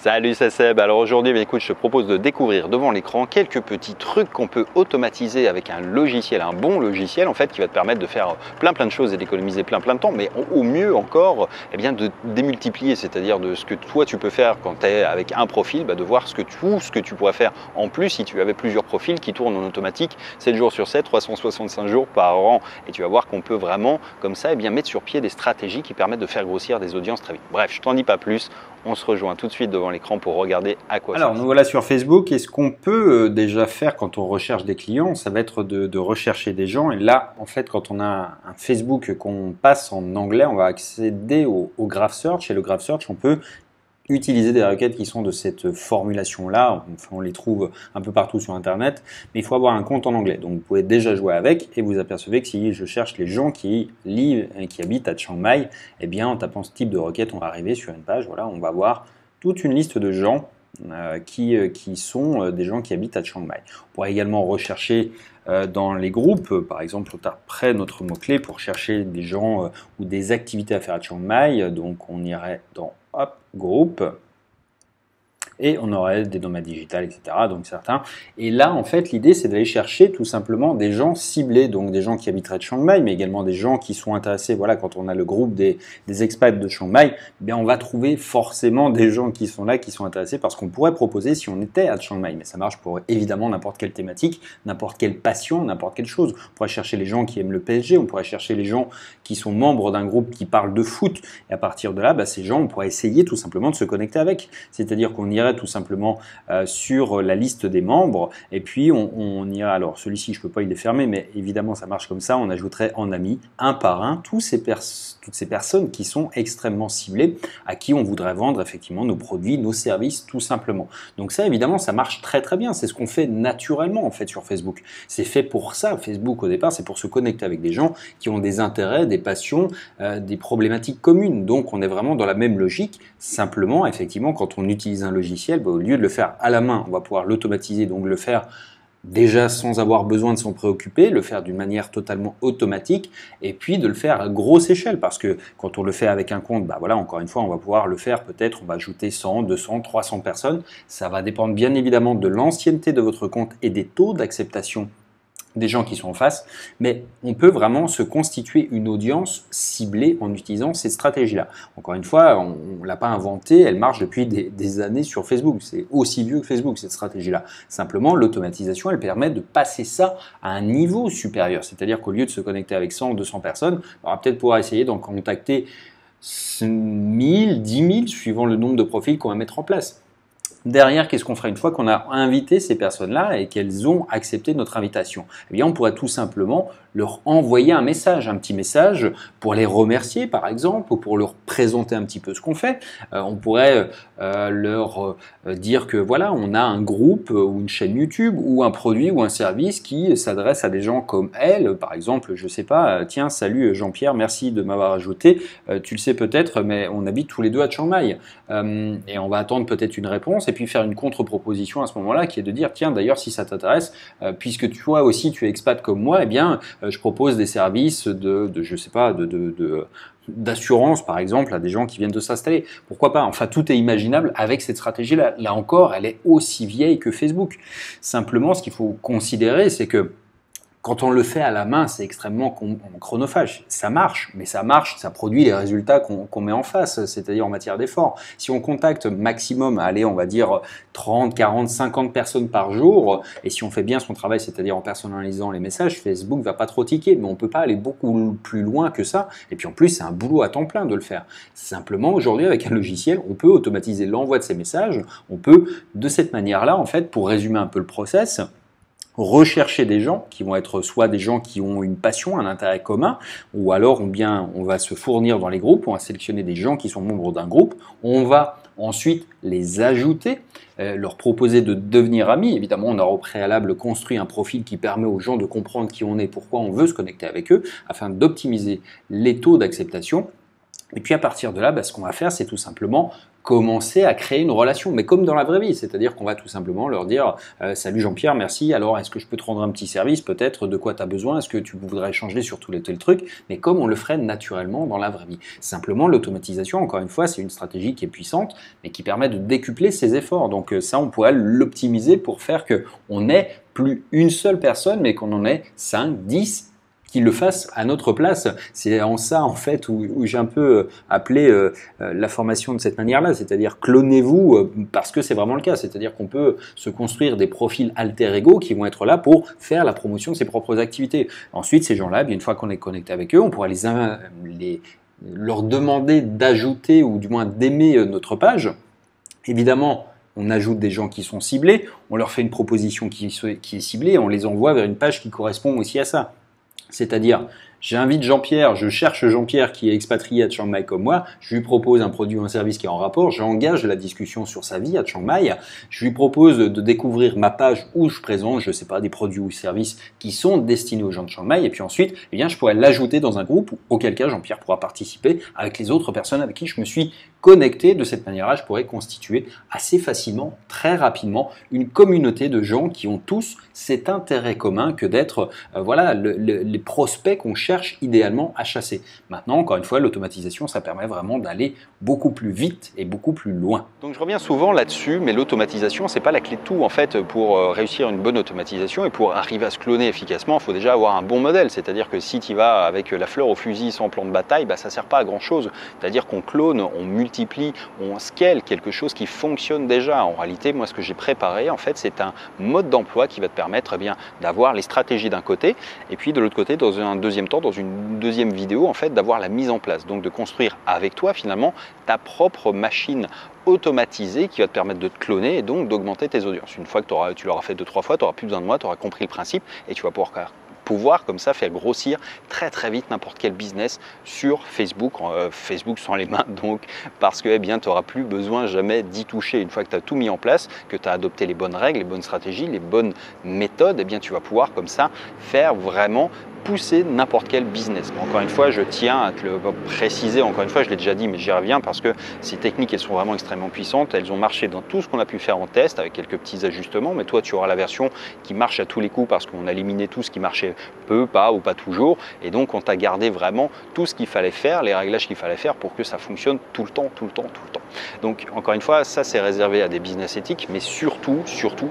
Salut, c'est Seb. Alors aujourd'hui, écoute, je te propose de découvrir devant l'écran quelques petits trucs qu'on peut automatiser avec un logiciel, un bon logiciel en fait, qui va te permettre de faire plein de choses et d'économiser plein de temps, mais au mieux encore, eh bien, de démultiplier, c'est-à-dire de ce que toi tu peux faire quand tu es avec un profil, de voir ce que tu pourrais faire en plus si tu avais plusieurs profils qui tournent en automatique 7 jours sur 7, 365 jours par an. Et tu vas voir qu'on peut vraiment, comme ça, mettre sur pied des stratégies qui permettent de faire grossir des audiences très vite. Bref, je t'en dis pas plus. On se rejoint tout de suite devant l'écran pour regarder à quoi ça sert. Alors, nous voilà sur Facebook. Et ce qu'on peut déjà faire quand on recherche des clients, ça va être de rechercher des gens. Et là, en fait, quand on a un Facebook qu'on passe en anglais, on va accéder au Graph Search. Et le Graph Search, on peut utiliser des requêtes qui sont de cette formulation-là. Enfin, on les trouve un peu partout sur Internet, mais il faut avoir un compte en anglais. Donc, vous pouvez déjà jouer avec et vous apercevez que si je cherche les gens qui vivent et qui habitent à Chiang Mai, eh bien, en tapant ce type de requête, on va arriver sur une page. Voilà, on va voir toute une liste de gens qui sont des gens qui habitent à Chiang Mai. On pourrait également rechercher dans les groupes, par exemple, on taperait notre mot-clé pour chercher des gens ou des activités à faire à Chiang Mai. Donc, on irait dans Hop, groupe. Et on aurait des nomades digitales, etc. Donc certains. Et là, en fait, l'idée, c'est d'aller chercher tout simplement des gens ciblés, donc des gens qui habiteraient de Chiang Mai, mais également des gens qui sont intéressés. Voilà, quand on a le groupe des expats de Chiang Mai, eh bien, on va trouver forcément des gens qui sont là, qui sont intéressés par ce qu'on pourrait proposer si on était à Chiang Mai. Mais ça marche pour évidemment n'importe quelle thématique, n'importe quelle passion, n'importe quelle chose. On pourrait chercher les gens qui aiment le PSG, on pourrait chercher les gens qui sont membres d'un groupe qui parle de foot. Et à partir de là, ces gens, on pourrait essayer tout simplement de se connecter avec. C'est-à-dire qu'on irait tout simplement sur la liste des membres et puis on ira, alors celui-ci je peux pas il est fermé, mais évidemment ça marche comme ça, on ajouterait en amis un par un toutes ces personnes qui sont extrêmement ciblées, à qui on voudrait vendre effectivement nos produits, nos services tout simplement. Donc ça évidemment ça marche très bien, c'est ce qu'on fait naturellement en fait sur Facebook. C'est fait pour ça, Facebook au départ, c'est pour se connecter avec des gens qui ont des intérêts, des passions, des problématiques communes. Donc on est vraiment dans la même logique, simplement effectivement quand on utilise un logiciel, au lieu de le faire à la main, on va pouvoir l'automatiser, donc le faire déjà sans avoir besoin de s'en préoccuper, le faire d'une manière totalement automatique et puis de le faire à grosse échelle parce que quand on le fait avec un compte, voilà, encore une fois, on va pouvoir le faire peut-être, on va ajouter 100, 200, 300 personnes. Ça va dépendre bien évidemment de l'ancienneté de votre compte et des taux d'acceptation des gens qui sont en face, mais on peut vraiment se constituer une audience ciblée en utilisant cette stratégie-là. Encore une fois, on ne l'a pas inventée, elle marche depuis des années sur Facebook. C'est aussi vieux que Facebook, cette stratégie-là. Simplement, l'automatisation, elle permet de passer ça à un niveau supérieur. C'est-à-dire qu'au lieu de se connecter avec 100 ou 200 personnes, on va peut-être pouvoir essayer d'en contacter 1000, 10 000, suivant le nombre de profils qu'on va mettre en place. Derrière, qu'est-ce qu'on fera une fois qu'on a invité ces personnes-là et qu'elles ont accepté notre invitation? Eh bien, on pourrait tout simplement leur envoyer un message, un petit message pour les remercier par exemple ou pour leur présenter un petit peu ce qu'on fait. On pourrait leur dire que voilà, on a un groupe ou une chaîne YouTube ou un produit ou un service qui s'adresse à des gens comme elle. Par exemple, je sais pas, tiens, salut Jean-Pierre, merci de m'avoir ajouté. Tu le sais peut-être, mais on habite tous les deux à Chiang Mai et on va attendre peut-être une réponse et puis faire une contre-proposition à ce moment-là qui est de dire tiens d'ailleurs si ça t'intéresse, puisque toi aussi tu es expat comme moi, eh bien je propose des services je sais pas, d'assurance par exemple à des gens qui viennent de s'installer. Pourquoi pas? Enfin tout est imaginable avec cette stratégie-là. Là encore, elle est aussi vieille que Facebook. Simplement, ce qu'il faut considérer, c'est que quand on le fait à la main, c'est extrêmement chronophage. Ça marche, mais ça marche, ça produit les résultats qu'on met en face, c'est-à-dire en matière d'effort. Si on contacte maximum, allez, on va dire 30, 40, 50 personnes par jour, et si on fait bien son travail, c'est-à-dire en personnalisant les messages, Facebook ne va pas trop tiquer, mais on ne peut pas aller beaucoup plus loin que ça. Et puis en plus, c'est un boulot à temps plein de le faire. Simplement, aujourd'hui, avec un logiciel, on peut automatiser l'envoi de ces messages. On peut, de cette manière-là, en fait, pour résumer un peu le process, rechercher des gens qui vont être soit des gens qui ont une passion, un intérêt commun, ou alors on va se fournir dans les groupes, on va sélectionner des gens qui sont membres d'un groupe, on va ensuite les ajouter, leur proposer de devenir amis. Évidemment, on aura au préalable construit un profil qui permet aux gens de comprendre qui on est, pourquoi on veut se connecter avec eux, afin d'optimiser les taux d'acceptation. Et puis à partir de là, ce qu'on va faire, c'est tout simplement commencer à créer une relation, mais comme dans la vraie vie, c'est-à-dire qu'on va tout simplement leur dire salut Jean-Pierre, merci, alors est-ce que je peux te rendre un petit service, peut-être de quoi tu as besoin, est-ce que tu voudrais échanger sur tout tel truc, mais comme on le ferait naturellement dans la vraie vie. Simplement, l'automatisation, encore une fois, c'est une stratégie qui est puissante, mais qui permet de décupler ses efforts. Donc ça, on pourrait l'optimiser pour faire qu'on ait plus une seule personne, mais qu'on en ait 5, 10, qui le fassent à notre place. C'est en ça, en fait, où j'ai un peu appelé la formation de cette manière-là, c'est-à-dire clonez-vous, parce que c'est vraiment le cas. C'est-à-dire qu'on peut se construire des profils alter-ego qui vont être là pour faire la promotion de ses propres activités. Ensuite, ces gens-là, bien une fois qu'on est connecté avec eux, on pourra leur demander d'ajouter ou du moins d'aimer notre page. Évidemment, on ajoute des gens qui sont ciblés, on leur fait une proposition qui est ciblée et on les envoie vers une page qui correspond aussi à ça. C'est-à-dire, j'invite Jean-Pierre, je cherche Jean-Pierre qui est expatrié à Chiang Mai comme moi, je lui propose un produit ou un service qui est en rapport, j'engage la discussion sur sa vie à Chiang Mai, je lui propose de découvrir ma page où je présente, je ne sais pas, des produits ou services qui sont destinés aux gens de Chiang Mai, et puis ensuite, eh bien, je pourrais l'ajouter dans un groupe, auquel cas Jean-Pierre pourra participer avec les autres personnes avec qui je me suis connecté. De cette manière-là, je pourrais constituer assez facilement, très rapidement, une communauté de gens qui ont tous cet intérêt commun que d'être voilà, les prospects qu'on cherche idéalement à chasser. Maintenant, encore une fois, l'automatisation, ça permet vraiment d'aller beaucoup plus vite et beaucoup plus loin. Donc je reviens souvent là-dessus, mais l'automatisation, c'est pas la clé de tout. En fait, pour réussir une bonne automatisation et pour arriver à se cloner efficacement, il faut déjà avoir un bon modèle. C'est-à-dire que si tu vas avec la fleur au fusil sans plan de bataille, bah, ça ne sert pas à grand-chose. C'est-à-dire qu'on clone, on multiplie, on scale quelque chose qui fonctionne déjà. En réalité, moi, ce que j'ai préparé, en fait, c'est un mode d'emploi qui va te permettre d'avoir les stratégies d'un côté, et puis de l'autre côté, dans un deuxième temps, dans une deuxième vidéo, en fait, d'avoir la mise en place. Donc de construire avec toi, finalement, ta propre machine automatisée qui va te permettre de te cloner et donc d'augmenter tes audiences. Une fois que tu l'auras fait 2-3 fois, tu n'auras plus besoin de moi, tu auras compris le principe et tu vas pouvoir comme ça faire grossir très très vite n'importe quel business sur Facebook, Facebook sans les mains donc, parce que tu n'auras plus besoin jamais d'y toucher. Une fois que tu as tout mis en place, que tu as adopté les bonnes règles, les bonnes stratégies, les bonnes méthodes, tu vas pouvoir comme ça faire vraiment pousser n'importe quel business. Encore une fois, je tiens à te le préciser, encore une fois, je l'ai déjà dit, mais j'y reviens parce que ces techniques, elles sont vraiment extrêmement puissantes. Elles ont marché dans tout ce qu'on a pu faire en test avec quelques petits ajustements, mais toi, tu auras la version qui marche à tous les coups parce qu'on a éliminé tout ce qui marchait peu, pas ou pas toujours. Et donc, on t'a gardé vraiment tout ce qu'il fallait faire, les réglages qu'il fallait faire pour que ça fonctionne tout le temps, tout le temps, tout le temps. Donc, encore une fois, ça, c'est réservé à des business éthiques, mais surtout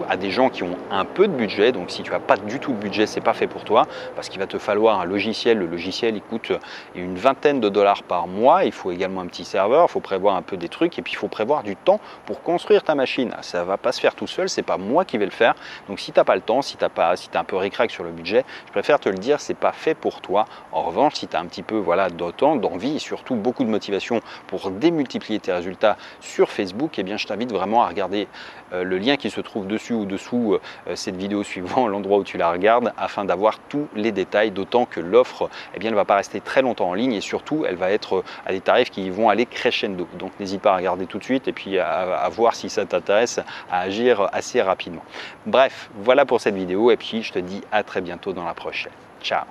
à des gens qui ont un peu de budget. Donc, si tu n'as pas du tout de budget, c'est pas fait pour toi parce qu'il va te falloir un logiciel. Le logiciel, il coûte une vingtaine de dollars par mois. Il faut également un petit serveur, il faut prévoir un peu des trucs et puis il faut prévoir du temps pour construire ta machine. Ça ne va pas se faire tout seul, c'est pas moi qui vais le faire. Donc si tu n'as pas le temps, si tu es un peu ric-rac sur le budget, je préfère te le dire, c'est pas fait pour toi. En revanche, si tu as un petit peu d'autant d'envie et surtout beaucoup de motivation pour démultiplier tes résultats sur Facebook, eh bien je t'invite vraiment à regarder le lien qui se trouve dessus ou dessous cette vidéo suivant l'endroit où tu la regardes afin d'avoir tous les détails, d'autant que l'offre elle ne va pas rester très longtemps en ligne et surtout elle va être à des tarifs qui vont aller crescendo. Donc n'hésite pas à regarder tout de suite et puis à voir si ça t'intéresse à agir assez rapidement. Bref, voilà pour cette vidéo et puis je te dis à très bientôt dans la prochaine. Ciao.